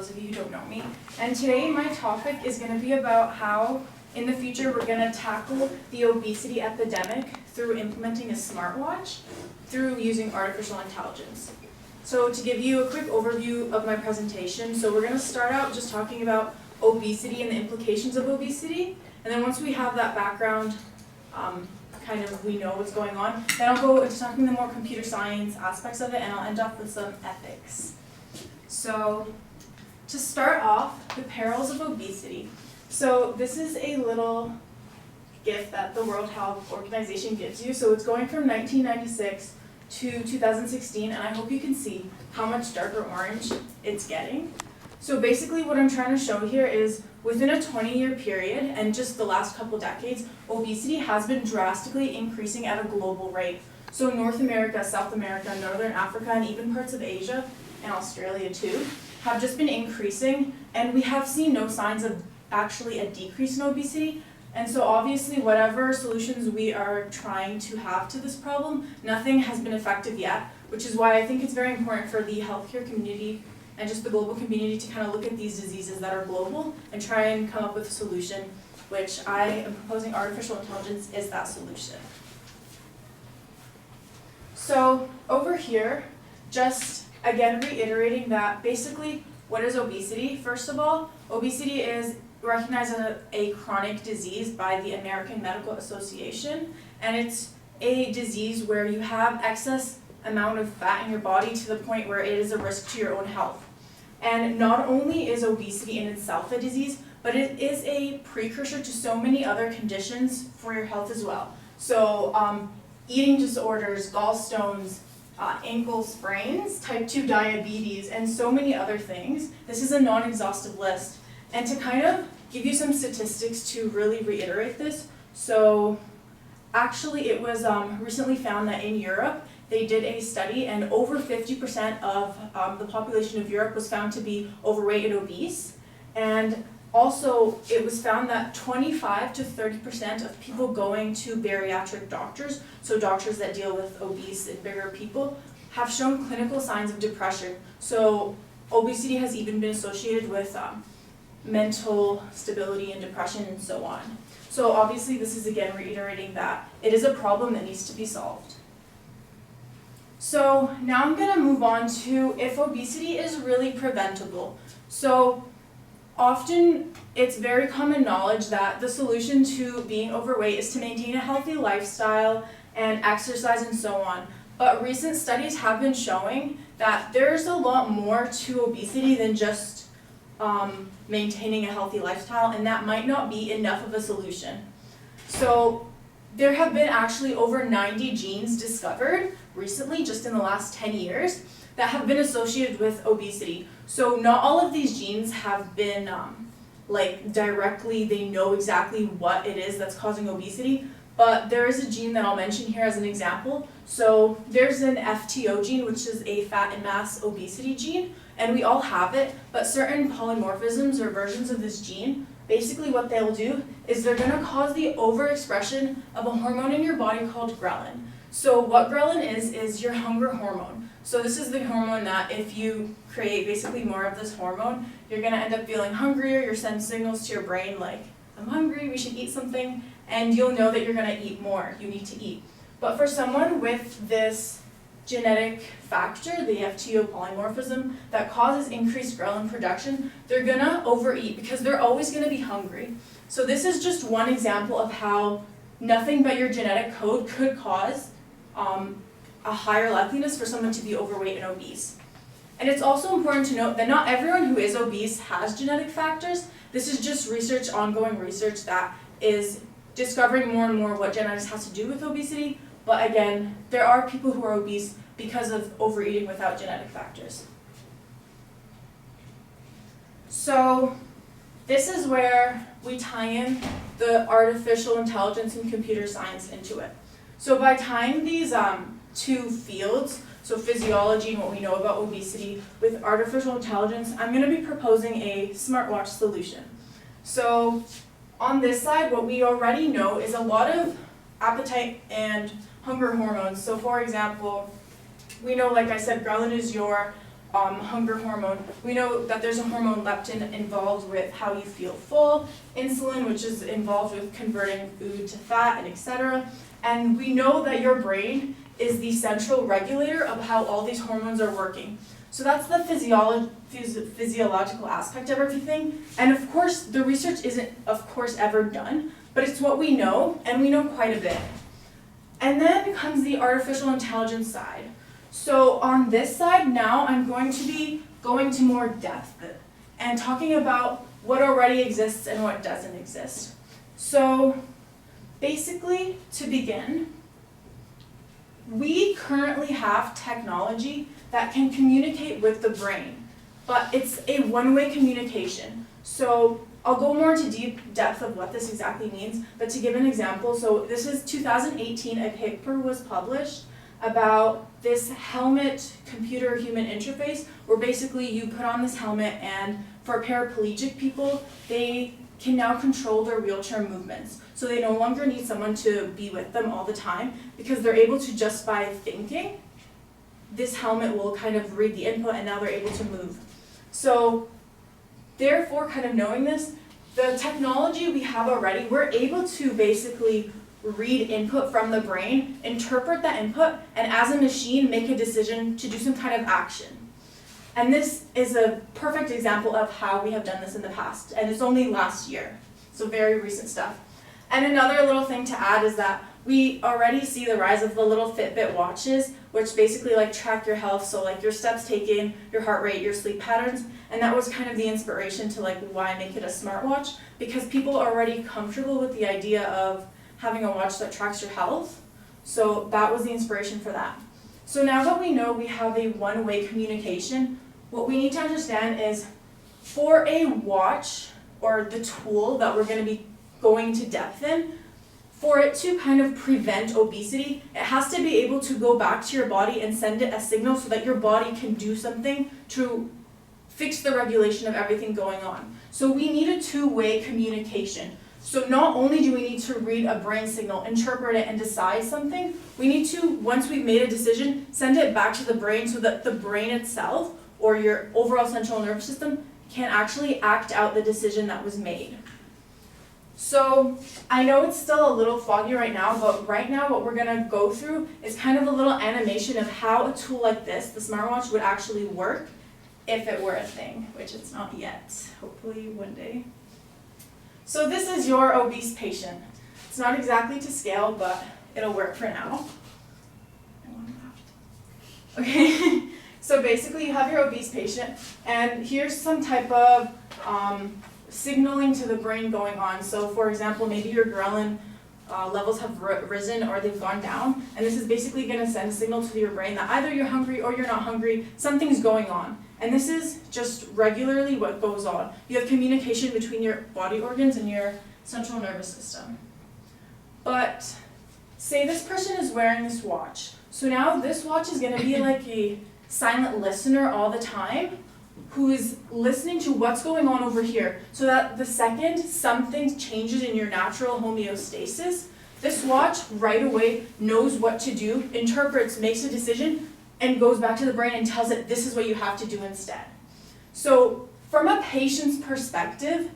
those of you who don't know me. And today my topic is going to be about how in the future we're going to tackle the obesity epidemic through implementing a smartwatch through using artificial intelligence. So to give you a quick overview of my presentation, so we're going to start out just talking about obesity and the implications of obesity. And then once we have that background, we know what's going on, then I'll go into talking the more computer science aspects of it, and I'll end up with some ethics. So to start off, the perils of obesity. So this is a little gift that the World Health Organization gives you. So it's going from 1996 to 2016, and I hope you can see how much darker orange it's getting. So basically what I'm trying to show here is within a 20-year period and just the last couple decades, obesity has been drastically increasing at a global rate. So North America, South America, Northern Africa, and even parts of Asia and Australia too have just been increasing, and we have seen no signs of actually a decrease in obesity. And so obviously whatever solutions we are trying to have to this problem, nothing has been effective yet, which is why I think it's very important for the healthcare community and just the global community to kind of look at these diseases that are global and try and come up with a solution, which I am proposing artificial intelligence is that solution. So over here, just again reiterating that basically what is obesity? First of all, obesity is recognized as a chronic disease by the American Medical Association, and it's a disease where you have excess amount of fat in your body to the point where it is a risk to your own health. And not only is obesity in itself a disease, but it is a precursor to so many other conditions for your health as well. So eating disorders, gallstones, ankle sprains, type 2 diabetes, and so many other things. This is a non-exhaustive list. And to kind of give you some statistics to really reiterate this, so actually it was recently found that in Europe, they did a study and over 50% of the population of Europe was found to be overweight and obese. And also it was found that 25 to 30% of people going to bariatric doctors, so doctors that deal with obese and bigger people, have shown clinical signs of depression. So obesity has even been associated with mental stability and depression and so on. So obviously this is again reiterating that it is a problem that needs to be solved. So now I'm going to move on to if obesity is really preventable. So often it's very common knowledge that the solution to being overweight is to maintain a healthy lifestyle and exercise and so on. But recent studies have been showing that there's a lot more to obesity than just maintaining a healthy lifestyle, and that might not be enough of a solution. So there have been actually over 90 genes discovered recently, just in the last 10 years, that have been associated with obesity. So not all of these genes have been directly, they know exactly what it is that's causing obesity, but there is a gene that I'll mention here as an example. So there's an FTO gene, which is a fat and mass obesity gene, and we all have it, but certain polymorphisms or versions of this gene, basically what they'll do is they're going to cause the overexpression of a hormone in your body called ghrelin. So what ghrelin is your hunger hormone. So this is the hormone that if you create basically more of this hormone, you're going to end up feeling hungrier, you'll send signals to your brain like, I'm hungry, we should eat something, and you'll know that you're going to eat more, you need to eat. But for someone with this genetic factor, the FTO polymorphism, that causes increased ghrelin production, they're going to overeat because they're always going to be hungry. So this is just one example of how nothing but your genetic code could cause a higher likeliness for someone to be overweight and obese. And it's also important to note that not everyone who is obese has genetic factors. This is just research, ongoing research that is discovering more and more what genetics has to do with obesity. But again, there are people who are obese because of overeating without genetic factors. So this is where we tie in the artificial intelligence and computer science into it. So by tying these two fields, so physiology and what we know about obesity, with artificial intelligence, I'm going to be proposing a smartwatch solution. So on this side, what we already know is a lot of appetite and hunger hormones. So for example, we know, like I said, ghrelin is your hunger hormone. We know that there's a hormone leptin involved with how you feel full, insulin, which is involved with converting food to fat, and etc. And we know that your brain is the central regulator of how all these hormones are working. So that's the physiological aspect of everything. And of course, the research isn't, of course, ever done, but it's what we know, and we know quite a bit. And then comes the artificial intelligence side. So on this side now, I'm going to be going to more depth and talking about what already exists and what doesn't exist. So basically, to begin, we currently have technology that can communicate with the brain, but it's a one-way communication. So I'll go more into deep depth of what this exactly means, but to give an example, so this is 2018, a paper was published about this helmet computer-human interface, where basically you put on this helmet, and for paraplegic people, they can now control their wheelchair movements. So they no longer need someone to be with them all the time, because they're able to, just by thinking, this helmet will kind of read the input, and now they're able to move. So therefore, kind of knowing this, the technology we have already, we're able to basically read input from the brain, interpret that input, and as a machine, make a decision to do some kind of action. And this is a perfect example of how we have done this in the past, and it's only last year, so very recent stuff. And another little thing to add is that we already see the rise of the little Fitbit watches, which basically like track your health, so like your steps taken, your heart rate, your sleep patterns, and that was kind of the inspiration to like why make it a smartwatch, because people are already comfortable with the idea of having a watch that tracks your health. So that was the inspiration for that. So now that we know we have a one-way communication, what we need to understand is for a watch, or the tool that we're going to be going to depth in, for it to kind of prevent obesity, it has to be able to go back to your body and send it a signal so that your body can do something to fix the regulation of everything going on. So we need a two-way communication. So not only do we need to read a brain signal, interpret it, and decide something, we need to, once we've made a decision, send it back to the brain so that the brain itself, or your overall central nervous system, can actually act out the decision that was made. So I know it's still a little foggy right now, but right now what we're going to go through is kind of a little animation of how a tool like this, the smartwatch, would actually work if it were a thing, which it's not yet. Hopefully one day. So this is your obese patient. It's not exactly to scale, but it'll work for now. Okay, so basically you have your obese patient, and here's some type of signaling to the brain going on. So for example, maybe your ghrelin levels have risen or they've gone down, and this is basically going to send a signal to your brain that either you're hungry or you're not hungry, something's going on. And this is just regularly what goes on. You have communication between your body organs and your central nervous system. But say this person is wearing this watch. So now this watch is going to be like a silent listener all the time, who is listening to what's going on over here, so that the second something changes in your natural homeostasis, this watch right away knows what to do, interprets, makes a decision, and goes back to the brain and tells it this is what you have to do instead. So from a patient's perspective,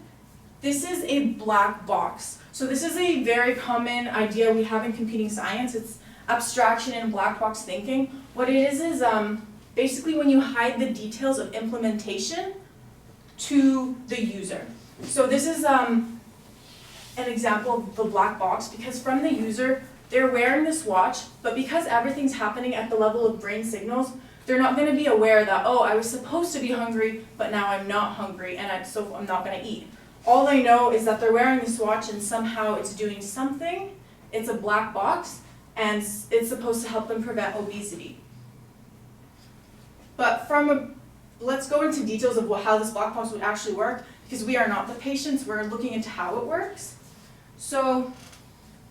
this is a black box. So this is a very common idea we have in computing science. It's abstraction and black box thinking. What it is basically when you hide the details of implementation to the user. So this is an example of the black box, because from the user, they're wearing this watch, but because everything's happening at the level of brain signals, they're not going to be aware that, oh, I was supposed to be hungry, but now I'm not hungry, and so I'm not going to eat. All they know is that they're wearing this watch and somehow it's doing something. It's a black box, and it's supposed to help them prevent obesity. But let's go into details of how this black box would actually work, because we are not the patients, we're looking into how it works. So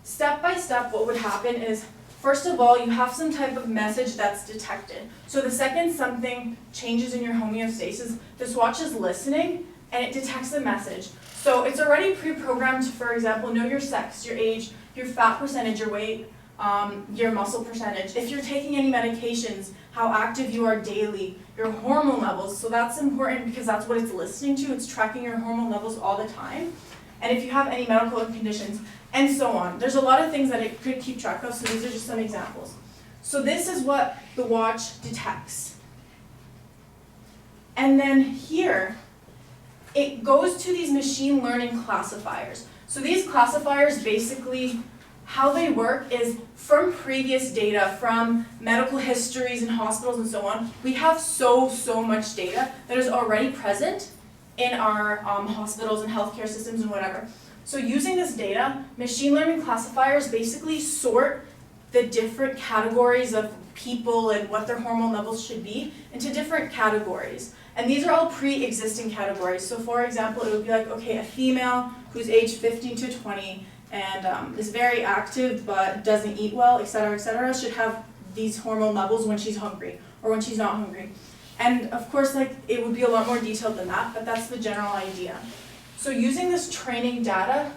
step by step, what would happen is, first of all, you have some type of message that's detected. So the second something changes in your homeostasis, this watch is listening and it detects the message. So it's already pre-programmed to, for example, know your sex, your age, your fat percentage, your weight, your muscle percentage. If you're taking any medications, how active you are daily, your hormone levels. So that's important because that's what it's listening to. It's tracking your hormone levels all the time. And if you have any medical conditions, and so on. There's a lot of things that it could keep track of, so these are just some examples. So this is what the watch detects. And then here, it goes to these machine learning classifiers. So these classifiers basically, how they work is from previous data, from medical histories in hospitals and so on, we have so much data that is already present in our hospitals and healthcare systems and whatever. So using this data, machine learning classifiers basically sort the different categories of people and what their hormone levels should be into different categories. And these are all pre-existing categories. So for example, it would be like, okay, a female who's aged 15 to 20 and is very active but doesn't eat well, et cetera, should have these hormone levels when she's hungry or when she's not hungry. And of course, like, it would be a lot more detailed than that, but that's the general idea. So using this training data,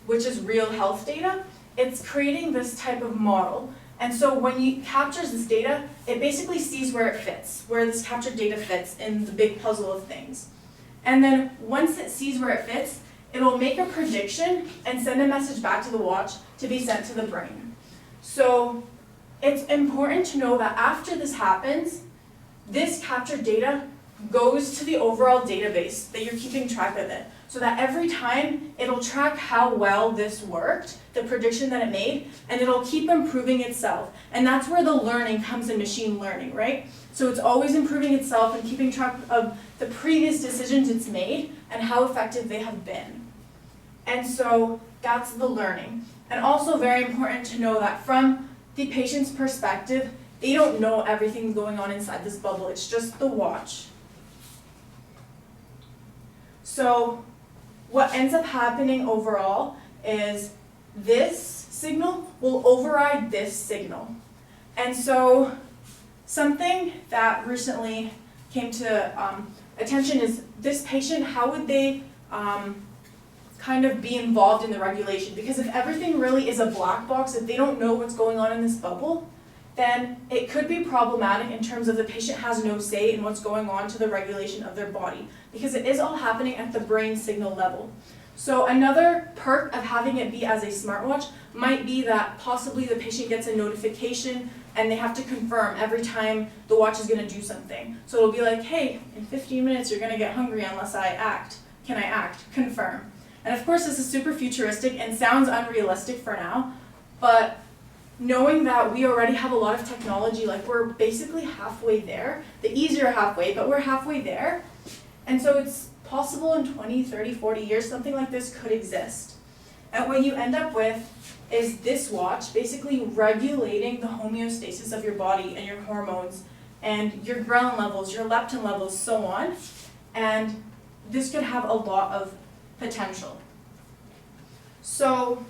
which is real health data, it's creating this type of model. And so when you captures this data, it basically sees where it fits, where this captured data fits in the big puzzle of things. And then once it sees where it fits, it'll make a prediction and send a message back to the watch to be sent to the brain. So it's important to know that after this happens, this captured data goes to the overall database that you're keeping track of it. So that every time it'll track how well this worked, the prediction that it made, and it'll keep improving itself. And that's where the learning comes in machine learning, right? So it's always improving itself and keeping track of the previous decisions it's made and how effective they have been. And so that's the learning. And also very important to know that from the patient's perspective, they don't know everything going on inside this bubble. It's just the watch. So what ends up happening overall is this signal will override this signal. And so something that recently came to attention is this patient, how would they kind of be involved in the regulation? Because if everything really is a black box, if they don't know what's going on in this bubble, then it could be problematic in terms of the patient has no say in what's going on to the regulation of their body, because it is all happening at the brain signal level. So another perk of having it be as a smartwatch might be that possibly the patient gets a notification and they have to confirm every time the watch is going to do something. So it'll be like, hey, in 15 minutes you're going to get hungry unless I act. Can I act? Confirm. And of course this is super futuristic and sounds unrealistic for now, but knowing that we already have a lot of technology, like we're basically halfway there, the easier halfway, but we're halfway there. And so it's possible in 20, 30, 40 years, something like this could exist. And what you end up with is this watch basically regulating the homeostasis of your body and your hormones and your ghrelin levels, your leptin levels, so on. And this could have a lot of potential. So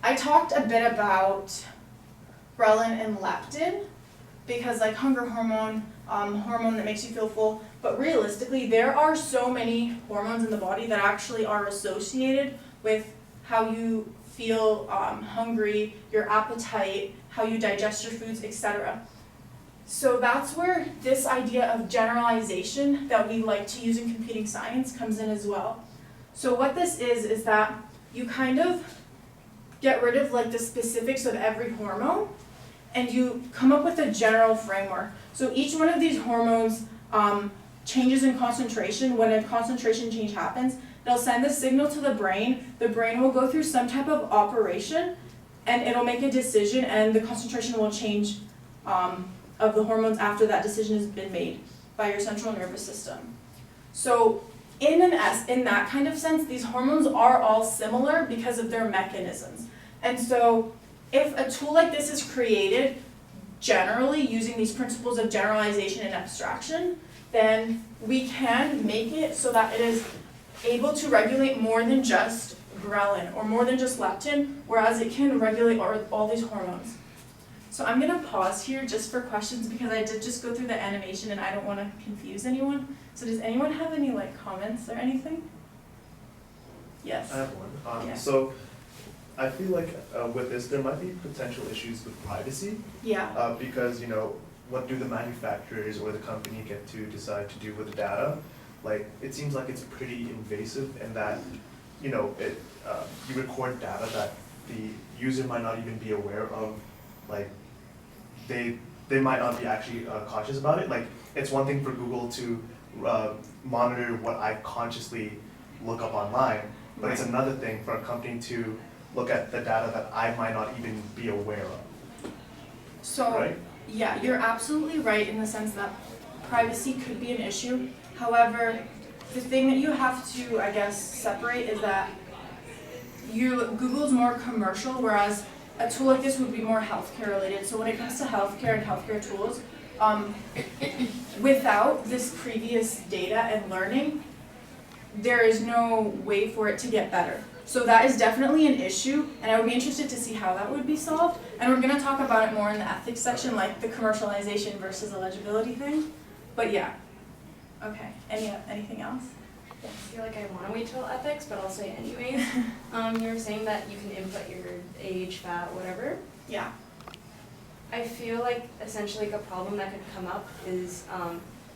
I talked a bit about ghrelin and leptin, because like hunger hormone, hormone that makes you feel full, but realistically there are so many hormones in the body that actually are associated with how you feel hungry, your appetite, how you digest your foods, etc. So that's where this idea of generalization that we like to use in computing science comes in as well. So what this is that you kind of get rid of like the specifics of every hormone and you come up with a general framework. So each one of these hormones changes in concentration. When a concentration change happens, they'll send the signal to the brain. The brain will go through some type of operation and it'll make a decision, and the concentration will change of the hormones after that decision has been made by your central nervous system. So in that kind of sense, these hormones are all similar because of their mechanisms. And so if a tool like this is created generally using these principles of generalization and abstraction, then we can make it so that it is able to regulate more than just ghrelin or more than just leptin, whereas it can regulate all these hormones. So I'm going to pause here just for questions because I did just go through the animation and I don't want to confuse anyone. So does anyone have any comments or anything? Yes. I have one. Yeah. So I feel like with this there might be potential issues with privacy. Yeah. Because what do the manufacturers or the company get to decide to do with the data? Like, it seems like it's pretty invasive in that, you know, you record data that the user might not even be aware of. Like, they might not be actually conscious about it. Like, it's one thing for Google to monitor what I consciously look up online, but it's another thing for a company to look at the data that I might not even be aware of. So, right? Yeah, you're absolutely right in the sense that privacy could be an issue. However, the thing that you have to, I guess, separate is that Google's more commercial, whereas a tool like this would be more healthcare related. So when it comes to healthcare and healthcare tools, without this previous data and learning, there is no way for it to get better. So that is definitely an issue, and I would be interested to see how that would be solved. And we're going to talk about it more in the ethics section, like the commercialization versus eligibility thing. But yeah. Okay. Anything else? I feel like I want to wait till ethics, but I'll say it anyways. You were saying that you can input your age, fat, whatever. Yeah. I feel like essentially like a problem that could come up is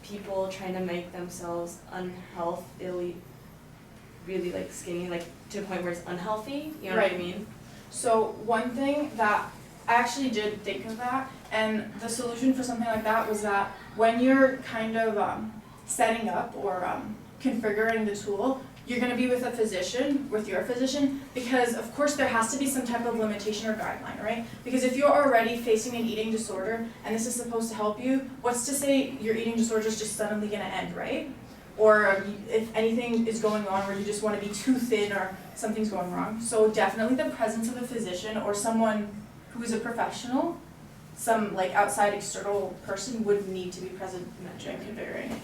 people trying to make themselves unhealthily, really like skinny, like to a point where it's unhealthy. You know what I mean? So one thing that I actually did think of that, and the solution for something like that was that when you're kind of setting up or configuring the tool, you're going to be with your physician, because of course there has to be some type of limitation or guideline, right? Because if you're already facing an eating disorder and this is supposed to help you, what's to say your eating disorder is just suddenly going to end, right? Or if anything is going on where you just want to be too thin or something's going wrong. So definitely the presence of a physician or someone who is a professional, some like outside external person would need to be present during configuring.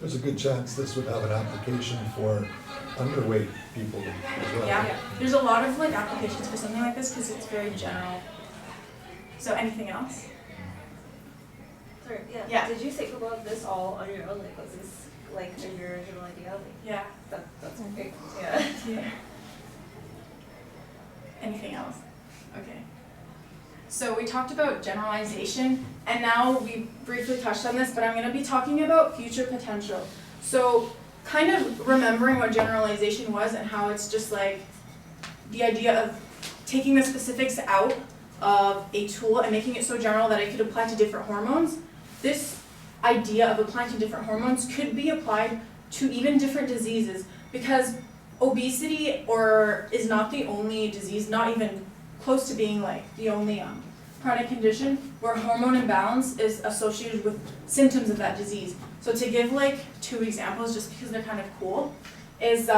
There's a good chance this would have an application for underweight people as well. Yeah, there's a lot of like applications for something like this because it's very general. So anything else? Sorry, Yeah. Did you think about this all on your own? Like, was this like your original idea? Like, Yeah. that's great. Yeah. Yeah. Anything else? Okay. So we talked about generalization, and now we briefly touched on this, but I'm going to be talking about future potential. So kind of remembering what generalization was and how it's just like the idea of taking the specifics out of a tool and making it so general that it could apply to different hormones. This idea of applying to different hormones could be applied to even different diseases, because obesity is not the only disease, not even close to being like the only chronic condition where hormone imbalance is associated with symptoms of that disease. So to give like 2 examples, just because they're kind of cool, is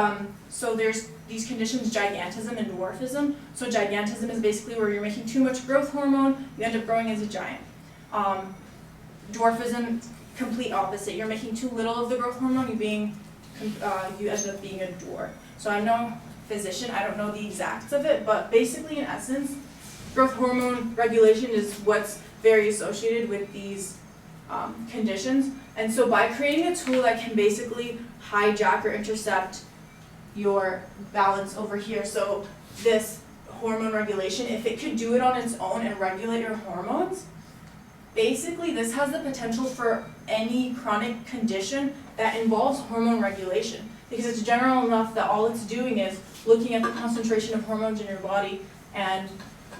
so there's these conditions, gigantism and dwarfism. So gigantism is basically where you're making too much growth hormone, you end up growing as a giant. Dwarfism, complete opposite. You're making too little of the growth hormone, you end up being a dwarf. So I'm no physician, I don't know the exacts of it, but basically in essence, growth hormone regulation is what's very associated with these conditions. And so by creating a tool that can basically hijack or intercept your balance over here, so this hormone regulation, if it could do it on its own and regulate your hormones, basically this has the potential for any chronic condition that involves hormone regulation, because it's general enough that all it's doing is looking at the concentration of hormones in your body and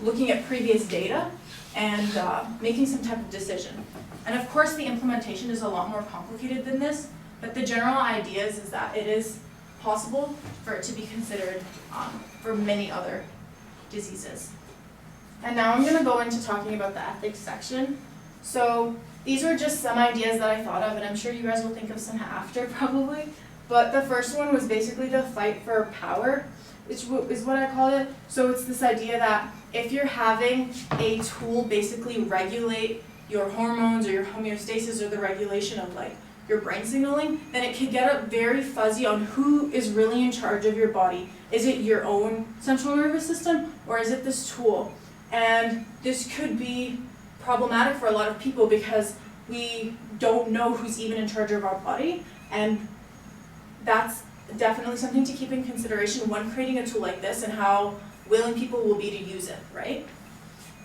looking at previous data and making some type of decision. And of course the implementation is a lot more complicated than this, but the general idea is that it is possible for it to be considered for many other diseases. And now I'm going to go into talking about the ethics section. So these were just some ideas that I thought of, and I'm sure you guys will think of some after probably. But the first one was basically the fight for power, which is what I call it. So it's this idea that if you're having a tool basically regulate your hormones or your homeostasis or the regulation of like your brain signaling, then it could get up very fuzzy on who is really in charge of your body. Is it your own central nervous system, or is it this tool? And this could be problematic for a lot of people because we don't know who's even in charge of our body, and that's definitely something to keep in consideration when creating a tool like this and how willing people will be to use it, right?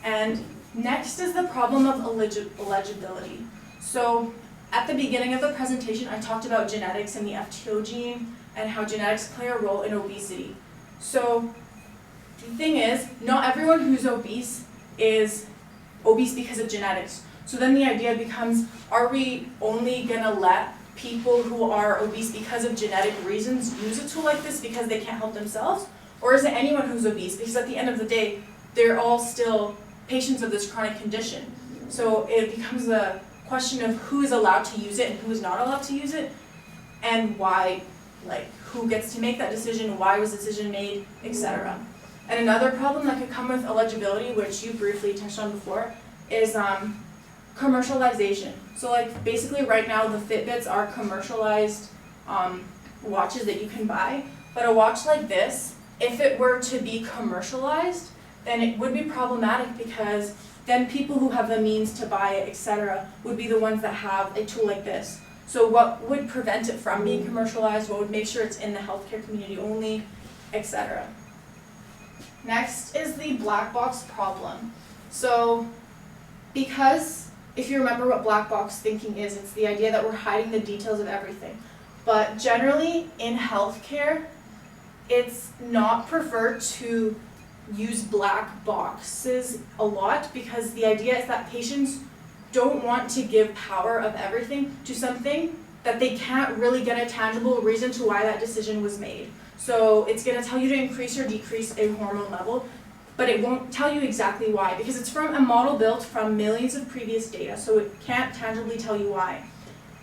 And Next is the problem of eligibility. So at the beginning of the presentation, I talked about genetics and the FTO gene and how genetics play a role in obesity. So the thing is, not everyone who's obese is obese because of genetics. So then the idea becomes, are we only gonna let people who are obese because of genetic reasons use a tool like this because they can't help themselves? Or is it anyone who's obese? Because at the end of the day, they're all still patients of this chronic condition. So it becomes a question of who is allowed to use it and who is not allowed to use it, and why, like who gets to make that decision, why was the decision made, etc. And another problem that could come with eligibility, which you briefly touched on before, is commercialization. So like basically right now the Fitbits are commercialized watches that you can buy, but a watch like this, if it were to be commercialized, then it would be problematic because then people who have the means to buy it, etc., would be the ones that have a tool like this. So what would prevent it from being commercialized? What would make sure it's in the healthcare community only, etc. Next is the black box problem. So because if you remember what black box thinking is, it's the idea that we're hiding the details of everything. But generally in healthcare, it's not preferred to use black boxes a lot because the idea is that patients don't want to give power of everything to something that they can't really get a tangible reason to why that decision was made. So it's going to tell you to increase or decrease a hormone level, but it won't tell you exactly why because it's from a model built from millions of previous data, so it can't tangibly tell you why.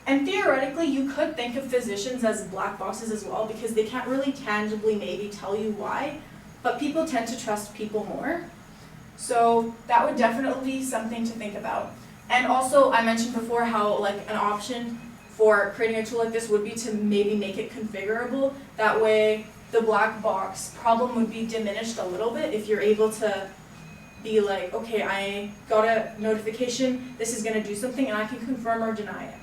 And theoretically, you could think of physicians as black boxes as well because they can't really tangibly maybe tell you why, but people tend to trust people more. So that would definitely be something to think about. And also, I mentioned before how like an option for creating a tool like this would be to maybe make it configurable. That way, the black box problem would be diminished a little bit if you're able to be like, okay, I got a notification, this is gonna do something, and I can confirm or deny it.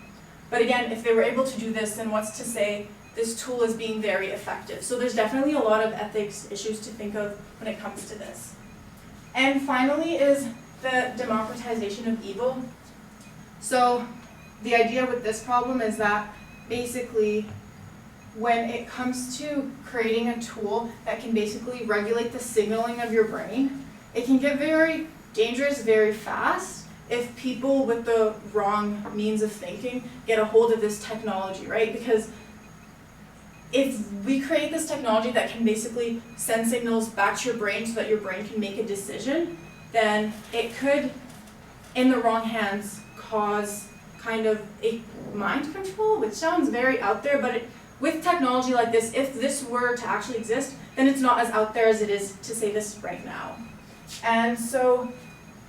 But again, if they were able to do this, then what's to say this tool is being very effective? So there's definitely a lot of ethics issues to think of when it comes to this. And finally is the democratization of evil. So the idea with this problem is that basically when it comes to creating a tool that can basically regulate the signaling of your brain, it can get very dangerous very fast if people with the wrong means of thinking get a hold of this technology, right? Because if we create this technology that can basically send signals back to your brain so that your brain can make a decision, then it could, in the wrong hands, cause kind of a mind control, which sounds very out there, but with technology like this, if this were to actually exist, then it's not as out there as it is to say this right now. And so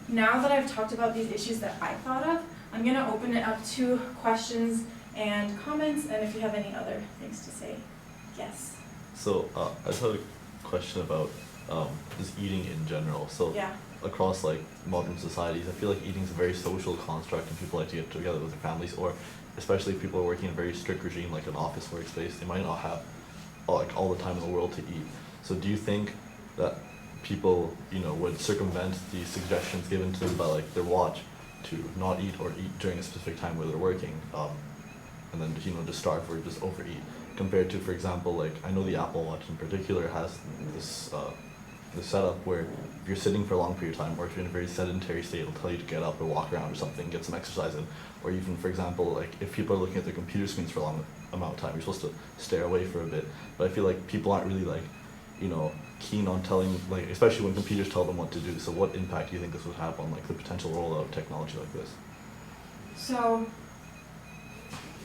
now that I've talked about these issues that I thought of, I'm going to open it up to questions and comments, and if you have any other things to say. Yes. So I just had a question about just eating in general. So Yeah. across like modern societies, I feel like eating is a very social construct, and people like to get together with their families, or especially if people are working in a very strict regime like an office workspace, they might not have like all the time in the world to eat. So do you think that people, you know, would circumvent the suggestions given to them by like their watch to not eat or eat during a specific time where they're working, and then, you know, just starve or just overeat, compared to, for example, like I know the Apple Watch in particular has this setup where if you're sitting for a long period of time, or if you're in a very sedentary state, it'll tell you to get up or walk around or something, get some exercise in. Or even, for example, like if people are looking at their computer screens for a long amount of time, you're supposed to stare away for a bit. But I feel like people aren't really like, you know, keen on telling, like, especially when computers tell them what to do. So what impact do you think this would have on like the potential rollout of technology like this? So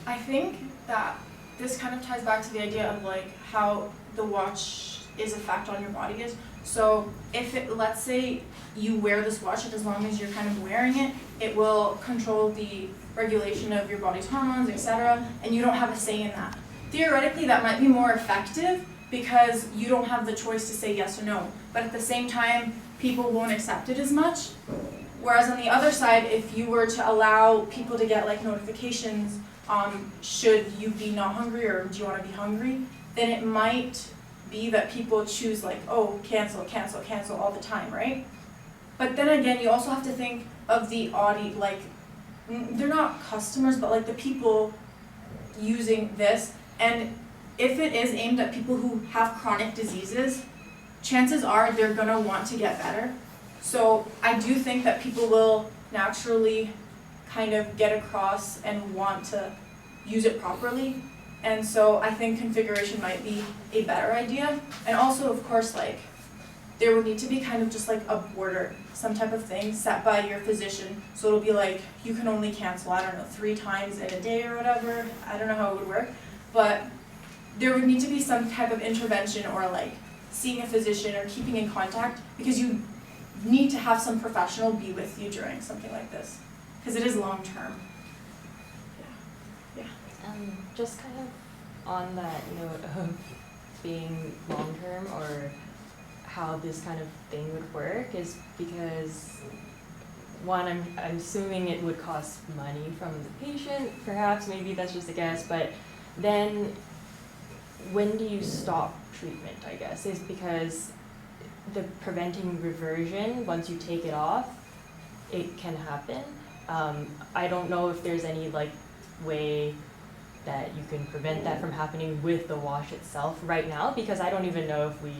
I think that this kind of ties back to the idea of like how the watch's effect on your body is. So if it, let's say you wear this watch, and as long as you're kind of wearing it, it will control the regulation of your body's hormones, etc., and you don't have a say in that. Theoretically, that might be more effective because you don't have the choice to say yes or no. But at the same time, people won't accept it as much. Whereas on the other side, if you were to allow people to get like notifications, should you be not hungry or do you want to be hungry, then it might be that people choose like, oh, cancel, cancel, cancel all the time, right? But then again, you also have to think of the audience, like, they're not customers, but like the people using this. And if it is aimed at people who have chronic diseases, chances are they're gonna want to get better. So I do think that people will naturally kind of get across and want to use it properly. And so I think configuration might be a better idea. And also, of course, like, there would need to be kind of just like a border, some type of thing set by your physician. So it'll be like, you can only cancel, I don't know, 3 times in a day or whatever. I don't know how it would work. But there would need to be some type of intervention or like seeing a physician or keeping in contact, because you need to have some professional be with you during something like this, because it is long term. Just kind of on that note of being long term, or how this kind of thing would work, is because one, I'm assuming it would cost money from the patient, perhaps, maybe that's just a guess, but then when do you stop treatment, I guess, is because the preventing reversion, once you take it off, it can happen. I don't know if there's any like way that you can prevent that from happening with the wash itself right now, because I don't even know if we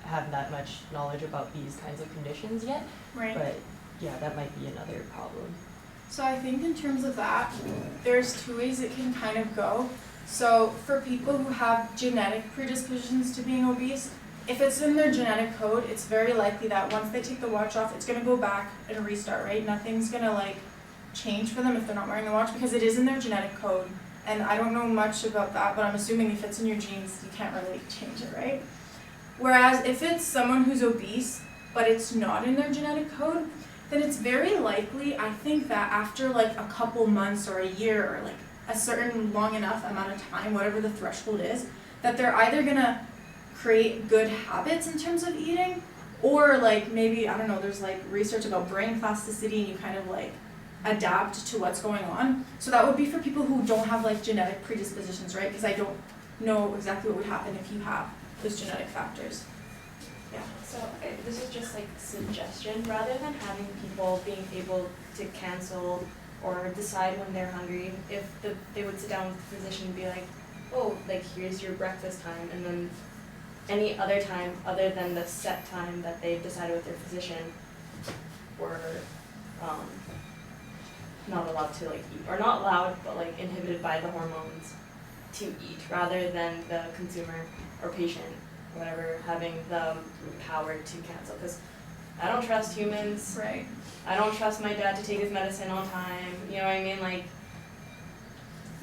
have that much knowledge about these kinds of conditions yet. Right. But yeah, that might be another problem. So I think in terms of that, there's 2 ways it can kind of go. So for people who have genetic predispositions to being obese, if it's in their genetic code, it's very likely that once they take the watch off, it's gonna go back and restart, right? Nothing's gonna like change for them if they're not wearing the watch, because it is in their genetic code. And I don't know much about that, but I'm assuming if it's in your genes, you can't really change it, right? Whereas if it's someone who's obese, but it's not in their genetic code, then it's very likely, I think, that after like a couple months or a year or like a certain long enough amount of time, whatever the threshold is, that they're either gonna create good habits in terms of eating, or like maybe, I don't know, there's like research about brain plasticity and you kind of like adapt to what's going on. So that would be for people who don't have like genetic predispositions, right? Because I don't know exactly what would happen if you have those genetic factors. Yeah. So, okay, this is just like a suggestion, rather than having people being able to cancel or decide when they're hungry, if they would sit down with the physician and be like, oh, like here's your breakfast time, and then any other time other than the set time that they've decided with their physician, were not allowed to like eat, or not allowed, but like inhibited by the hormones to eat, rather than the consumer or patient, whatever, having the power to cancel. Because I don't trust humans. Right. I don't trust my dad to take his medicine on time. You know what I mean? Like,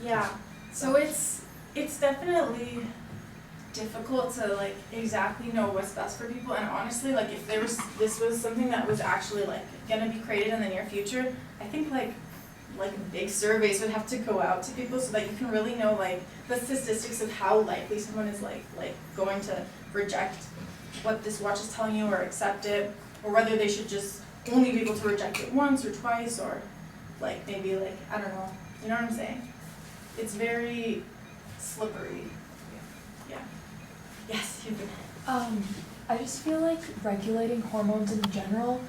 Yeah. So it's definitely difficult to like exactly know what's best for people. And honestly, like if this was something that was actually like gonna be created in the near future, I think like big surveys would have to go out to people so that you can really know like the statistics of how likely someone is like going to reject what this watch is telling you or accept it, or whether they should just only be able to reject it once or twice, or like maybe like, I don't know, you know what I'm saying? It's very slippery. Yeah. Yes, you do. I just feel like regulating hormones in general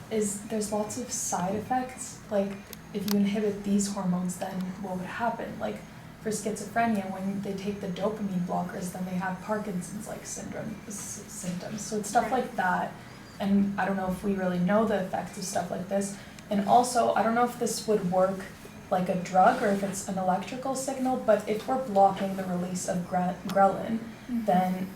there's lots of side effects. Like if you inhibit these hormones, then what would happen? Like for schizophrenia, when they take the dopamine blockers, then they have Parkinson's like symptoms. So it's stuff like that. And I don't know if we really know the effects of stuff like this. And also, I don't know if this would work like a drug or if it's an electrical signal, but if we're blocking the release of ghrelin, then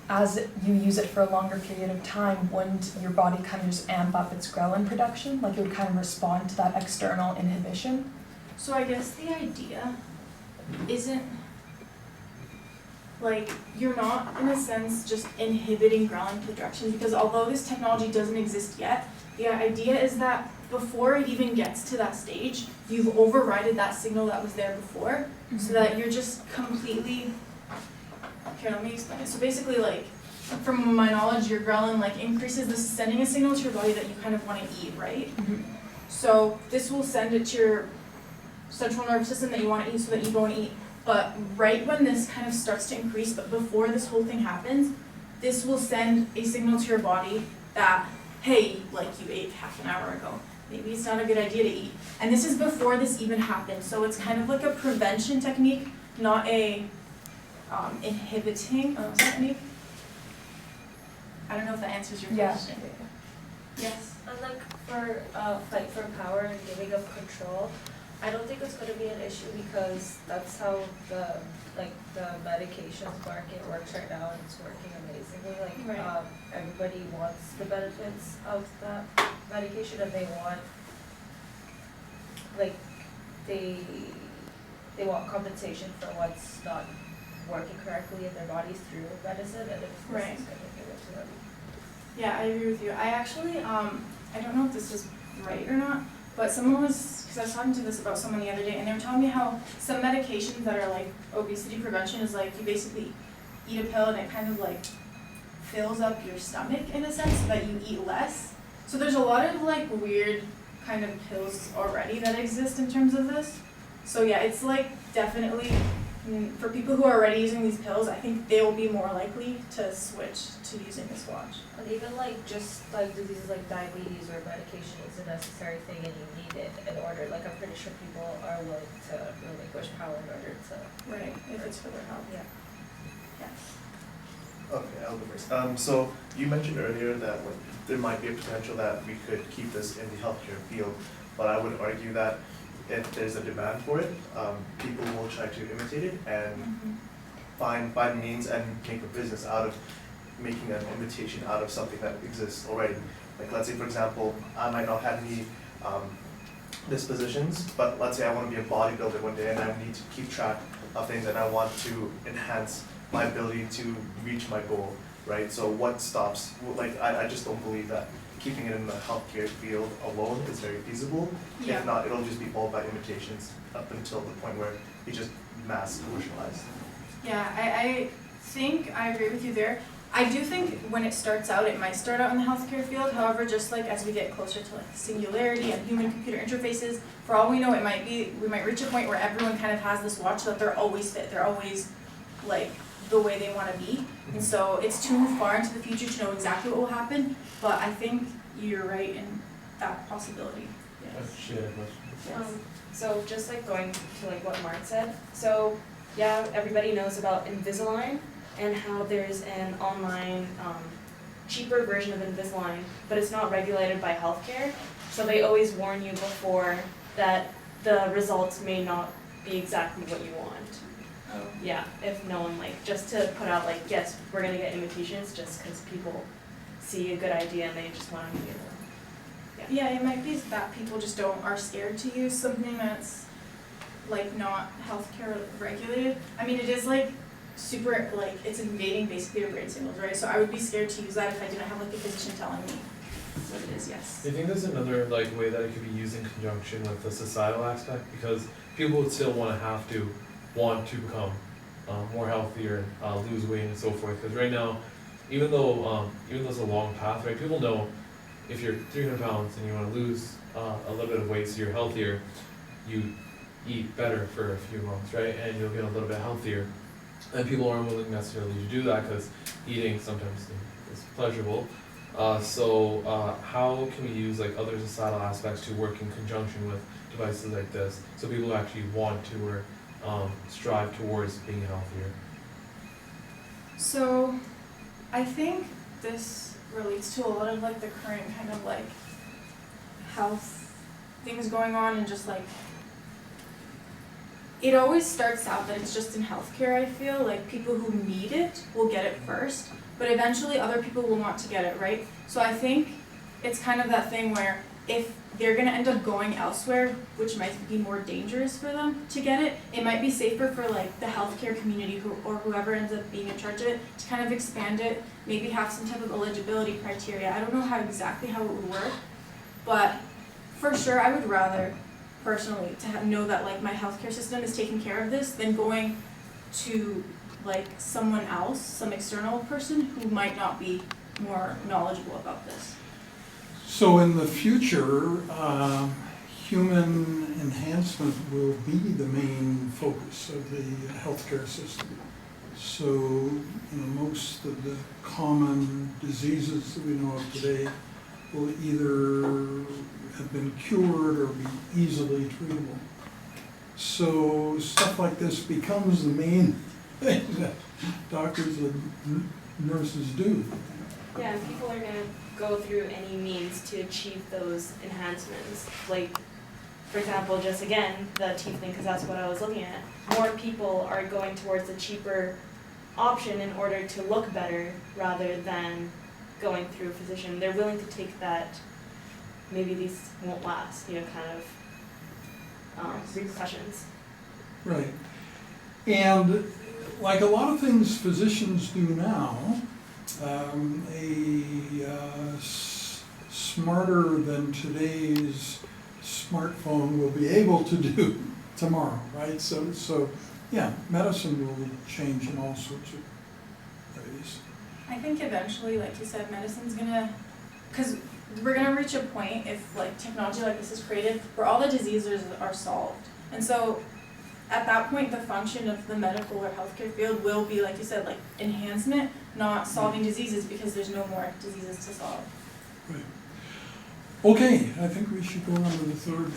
as you use it for a longer period of time, wouldn't your body kind of just amp up its ghrelin production? Like it would kind of respond to that external inhibition? So I guess the idea isn't like you're not in a sense just inhibiting ghrelin production, because although this technology doesn't exist yet, the idea is that before it even gets to that stage, you've overridden that signal that was there before, so that you're just completely. Here, let me explain it. So basically, like, from my knowledge, your ghrelin like increases. This is sending a signal to your body that you kind of want to eat, right? So this will send it to your central nervous system that you want to eat, so that you go and eat. But right when this kind of starts to increase, but before this whole thing happens, this will send a signal to your body that hey, like you ate half an hour ago. Maybe it's not a good idea to eat. And this is before this even happened. So it's kind of like a prevention technique, not a inhibiting technique. I don't know if that answers your question. Yes. And like for fight for power and giving up control, I don't think it's gonna be an issue because that's how the medications market works right now, and it's working amazingly. Like Right. everybody wants the benefits of that medication, and they want they want compensation for what's not working correctly in their bodies through medicine, and if this Right. is gonna give it to them. Yeah, I agree with you. I actually, I don't know if this is right or not, but because I was talking to this about someone the other day, and they were telling me how some medications that are like obesity prevention is like you basically eat a pill and it kind of like fills up your stomach in a sense so that you eat less. So there's a lot of like weird kind of pills already that exist in terms of this. So yeah, it's like definitely for people who are already using these pills, I think they will be more likely to switch to using this watch. And even like just like diseases like diabetes or medication is a necessary thing and you need it in order, like I'm pretty sure people are willing to relinquish power in order to. Right, if it's for their health. Yeah. Yes. Okay, I'll go first. So you mentioned earlier that there might be a potential that we could keep this in the healthcare field, but I would argue that if there's a demand for it, people will try to imitate it and find means and make a business out of making an imitation out of something that exists already. Like let's say for example, I might not have any dispositions, but let's say I want to be a bodybuilder one day and I need to keep track of things and I want to enhance my ability to reach my goal, right? So what stops, like I just don't believe that keeping it in the healthcare field alone is very feasible. Yeah. If not, it'll just be all about imitations up until the point where it just mass commercialized. Yeah, I think I agree with you there. I do think when it starts out, it might start out in the healthcare field. However, just like as we get closer to like singularity and human-computer interfaces, for all we know, we might reach a point where everyone kind of has this watch so that they're always fit. They're always like the way they want to be. And so it's too far into the future to know exactly what will happen. But I think you're right in that possibility. Yes. Yes. So just like going to like what Mark said, so yeah, everybody knows about Invisalign and how there's an online cheaper version of Invisalign, but it's not regulated by healthcare. So they always warn you before that the results may not be exactly what you want. Oh. Yeah, if no one like, just to put out like, yes, we're gonna get imitations just because people see a good idea and they just want to use them. Yeah, it might be that people just are scared to use something that's like not healthcare regulated. I mean, it is like super, like it's invading basically your brain signals, right? So I would be scared to use that if I didn't have like a physician telling me what it is, yes. Do you think there's another like way that it could be used in conjunction with the societal aspect? Because people would still want to become more healthier, lose weight and so forth. Because right now, even though it's a long path, right? People know if you're 300 pounds and you want to lose a little bit of weight so you're healthier, you eat better for a few months, right? And you'll get a little bit healthier. And people aren't willing necessarily to do that because eating sometimes is pleasurable. So how can we use like other societal aspects to work in conjunction with devices like this so people actually want to or strive towards being healthier? So I think this relates to a lot of like the current kind of like health things going on and just like it always starts out that it's just in healthcare. I feel like people who need it will get it first, but eventually other people will want to get it, right? So I think it's kind of that thing where if they're going to end up going elsewhere, which might be more dangerous for them to get it, it might be safer for like the healthcare community or whoever ends up being in charge of it to kind of expand it, maybe have some type of eligibility criteria. I don't know exactly how it would work, but for sure I would rather personally to know that like my healthcare system is taking care of this than going to like someone else, some external person who might not be more knowledgeable about this. So in the future, human enhancement will be the main focus of the healthcare system. So most of the common diseases that we know of today will either have been cured or be easily treatable. So stuff like this becomes the main thing that doctors and nurses do. Yeah, and people are gonna go through any means to achieve those enhancements. Like, for example, just again, the teeth thing, because that's what I was looking at. More people are going towards the cheaper option in order to look better rather than going through a physician. They're willing to take that, maybe these won't last, you know, kind of repercussions. Right. And like a lot of things physicians do now, smarter than today's smartphone will be able to do tomorrow, right? So yeah, medicine will change in all sorts of ways. I think eventually, like you said, medicine's gonna, because we're gonna reach a point if like technology like this is created where all the diseases are solved. And so at that point, the function of the medical or healthcare field will be, like you said, like enhancement, not solving diseases, because there's no more diseases to solve. Right. Okay, I think we should go on to the third